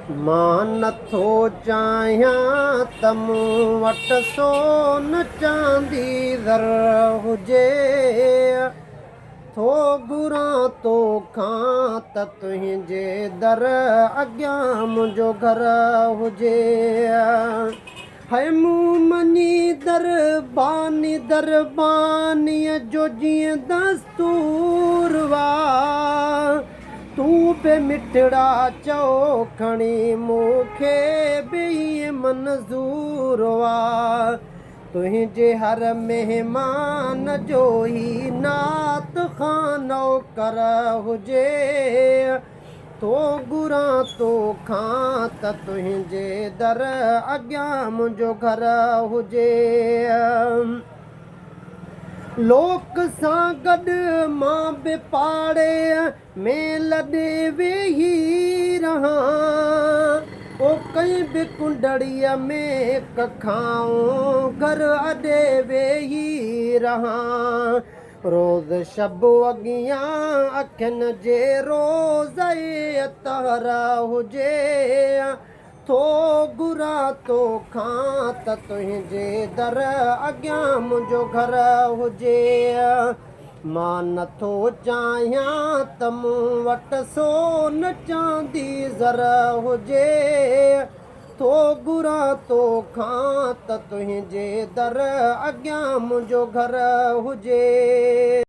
मां नथो चाहियां त मूं वटि सोन चांदी ज़र हुजे, थो घुरां तोखां त तुंहिंजे दर अॻियां मुंहिंजो घर हुजे। है मूं मञी दरबानीअ जो जीअं दस्तूर वा, तूं बि मिठड़ा चओ खणी मूंखे बि ईअं मंज़ूर वा। तुंहिंजे हर महिमान जो ई नात ख़ानो कर हुजे, तो घुरां तोखां त तुंहिंजे दर अॻियां मुंहिंजो घर हुजे। लोक सां गॾु मां बि पाड़े में लॾे वेही रहां, ओ कंहिं बि कुंडड़ीअ में कखाऊं घर अॾे वेही रहां। रोज़ शब अॻियां अखियुनि जे रोज़ अतर हुजे, थो घुरां तोखां त तुंहिंजे दर अॻियां मुंहिंजो घर हुजे। मां नथो चाहियां त मूं वटि सोन चांदी ज़र हुजे, थो घुरां तोखां त तुंहिंजे दर अॻियां मुंहिंजो घर हुजे।